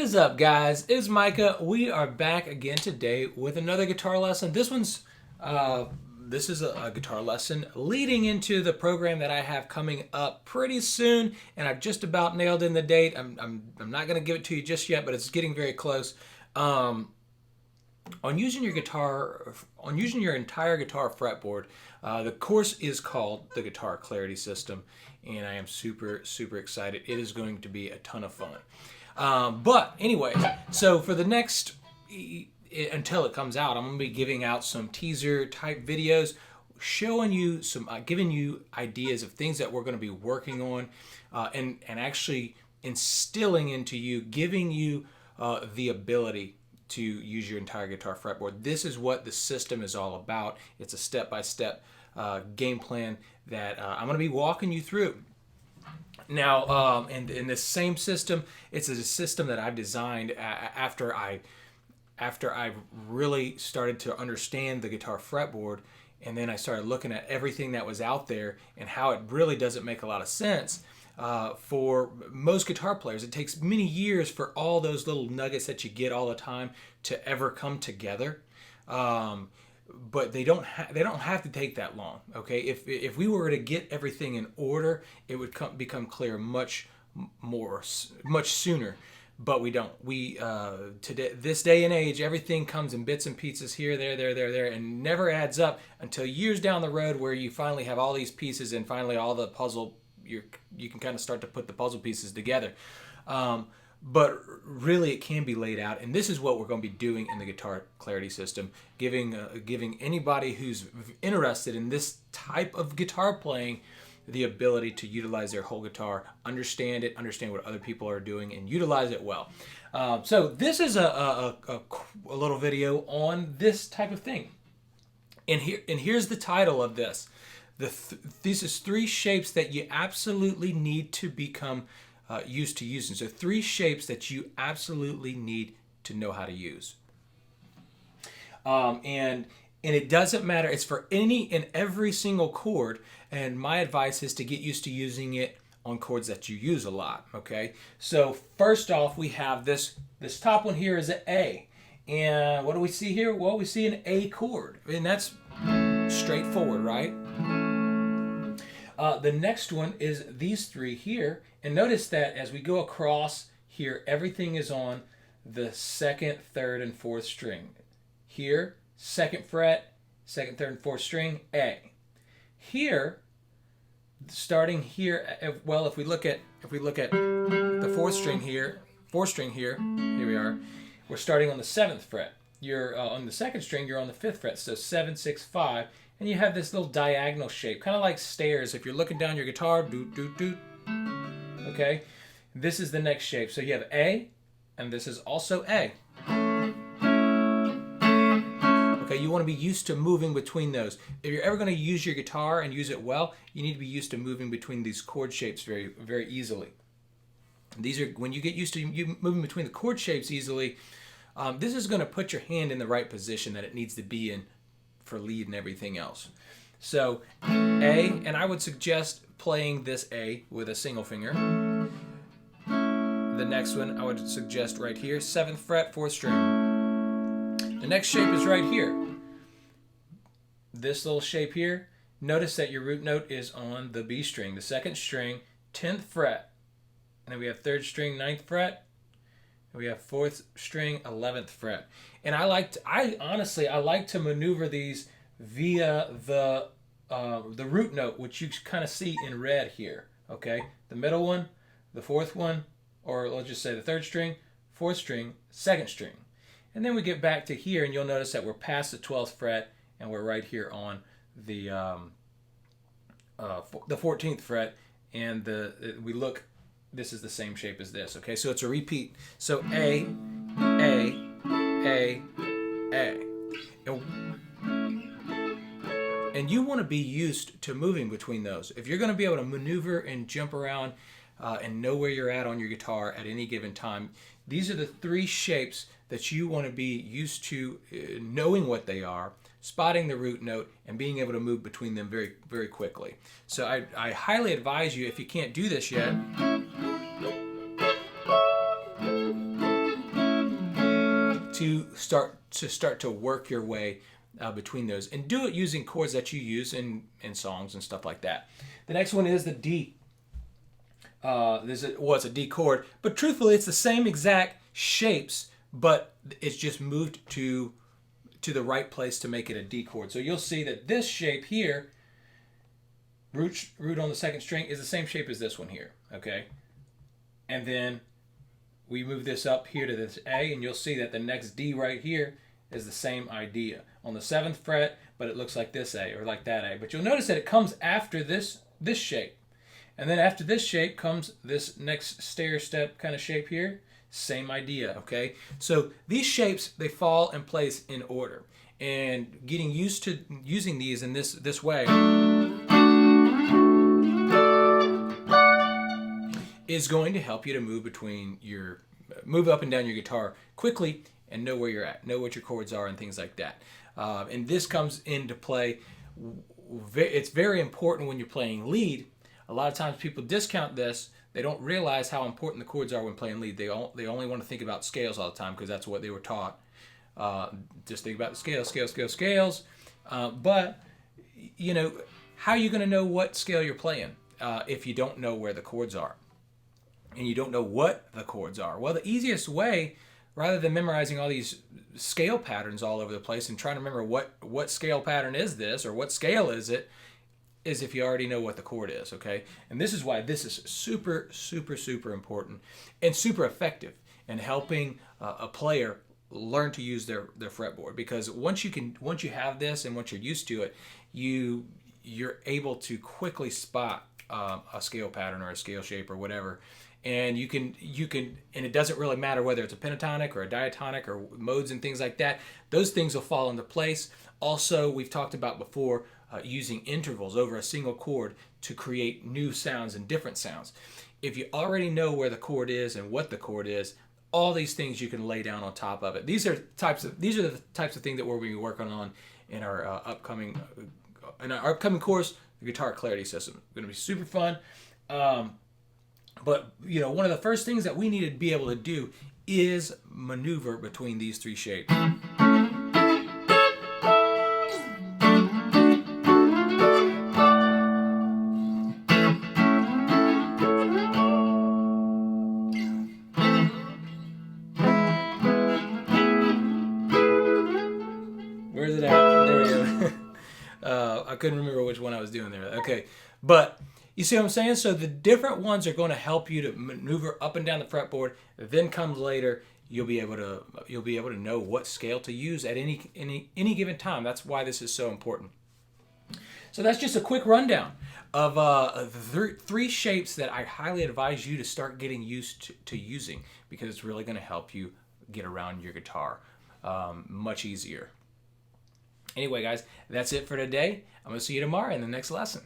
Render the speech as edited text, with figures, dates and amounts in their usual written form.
is up, guys? It's Micah. We are back again today with another guitar lesson. This is a guitar lesson leading into the program that I have coming up pretty soon, and I've just about nailed in the date. I'm not going to give it to you just yet, but it's getting very close. On using your entire guitar fretboard, the course is called the Guitar Clarity System, and I am super excited. It is going to be a ton of fun. But anyways, so for the next, until it comes out, I'm going to be giving out some teaser type videos, showing you some, giving you ideas of things that we're going to be working on, and actually instilling into you, giving you the ability to use your entire guitar fretboard. This is what the system is all about. It's a step-by-step game plan that I'm going to be walking you through. Now, and in this same system, it's a system that I've designed after I really started to understand the guitar fretboard, and then I started looking at everything that was out there and how it really doesn't make a lot of sense for most guitar players. It takes many years for all those little nuggets that you get all the time to ever come together. But they don't have to take that long. Okay, if we were to get everything in order, it would become clear much sooner. But we don't. Today, this day and age, everything comes in bits and pieces here, there, and never adds up until years down the road, where you finally have all these pieces and finally all the puzzle. You can kind of start to put the puzzle pieces together. But really, it can be laid out, and this is what we're going to be doing in the Guitar Clarity System, giving anybody who's interested in this type of guitar playing the ability to utilize their whole guitar, understand what other people are doing, and utilize it well. So this is a little video on this type of thing, and here's the title of this. These is 3 shapes that you absolutely need to become used to using. So 3 shapes that you absolutely need to know how to use. And it doesn't matter. It's for any and every single chord. And my advice is to get used to using it on chords that you use a lot. Okay. So first off, we have this top one here is an A. And what do we see here? Well, we see an A chord, and that's straightforward, right? The next one is these 3 here, and notice that as we go across here, everything is on the 2nd, 3rd, and 4th string. Here, 2nd fret, 2nd, 3rd, and 4th string, A. Here, starting here, well, if we look at the 4th string here, here we are. We're starting on the 7th fret. You're on the 2nd string. You're on the 5th fret. So 7, 6, 5. And you have this little diagonal shape, kind of like stairs. If you're looking down your guitar, doot, doot, doot. Okay, this is the next shape. So you have A, and this is also A. Okay, you want to be used to moving between those. If you're ever going to use your guitar and use it well, you need to be used to moving between these chord shapes very, very easily. These are, when you get used to you moving between the chord shapes easily, this is going to put your hand in the right position that it needs to be in for lead and everything else. So A, and I would suggest playing this A with a single finger. The next one I would suggest right here, 7th fret, 4th string. The next shape is right here. This little shape here, notice that your root note is on the B string, the 2nd string, 10th fret. And then we have 3rd string, 9th fret. We have 4th string, 11th fret. And I honestly like to maneuver these via the root note, which you kind of see in red here. Okay, the middle one, the 4th one, or let's just say the 3rd string, 4th string, 2nd string. And then we get back to here, and you'll notice that we're past the 12th fret, and we're right here on the 14th fret, and this is the same shape as this. Okay, so it's a repeat. So A, A, A, A. And you want to be used to moving between those. If you're going to be able to maneuver and jump around and know where you're at on your guitar at any given time, these are the 3 shapes that you want to be used to knowing what they are, spotting the root note, and being able to move between them very, very quickly. So I highly advise you, if you can't do this yet, to start to work your way between those, and do it using chords that you use in songs and stuff like that. The next one is the D. It's a D chord, but truthfully, it's the same exact shapes, but it's just moved to the right place to make it a D chord. So you'll see that this shape here, root on the second string, is the same shape as this one here, okay? And then we move this up here to this A, and you'll see that the next D right here is the same idea on the 7th fret, but it looks like this A or like that A. But you'll notice that it comes after this shape. And then after this shape comes this next stair step kind of shape here. Same idea, okay? So these shapes, they fall in place in order. And getting used to using these in this way is going to help you to move up and down your guitar quickly and know where you're at, know what your chords are and things like that. And this comes into play. It's very important when you're playing lead. A lot of times people discount this. They don't realize how important the chords are when playing lead. They only want to think about scales all the time because that's what they were taught. Just think about the scales. But, you know, how are you going to know what scale you're playing if you don't know where the chords are? And you don't know what the chords are? Well, the easiest way, rather than memorizing all these scale patterns all over the place and trying to remember what scale pattern is this or what scale is it, is if you already know what the chord is, okay? And this is why this is super, super, super important and super effective in helping a player learn to use their fretboard. Because once you have this and once you're used to it, you're able to quickly spot a scale pattern or a scale shape or whatever. And you can, and it doesn't really matter whether it's a pentatonic or a diatonic or modes and things like that. Those things will fall into place. Also, we've talked about before using intervals over a single chord to create new sounds and different sounds. If you already know where the chord is and what the chord is, all these things you can lay down on top of it. These are the types of things that we're going to be working on in our upcoming course, the Guitar Clarity System. It's going to be super fun. But you know, one of the first things that we need to be able to do is maneuver between these three shapes. Where's it at? There we go. I couldn't remember which one I was doing there. Okay, but you see what I'm saying? So the different ones are going to help you to maneuver up and down the fretboard. Then comes later, you'll be able to know what scale to use at any given time. That's why this is so important. So that's just a quick rundown of the three shapes that I highly advise you to start getting used to using, because it's really going to help you get around your guitar much easier. Anyway, guys, that's it for today. I'm going to see you tomorrow in the next lesson.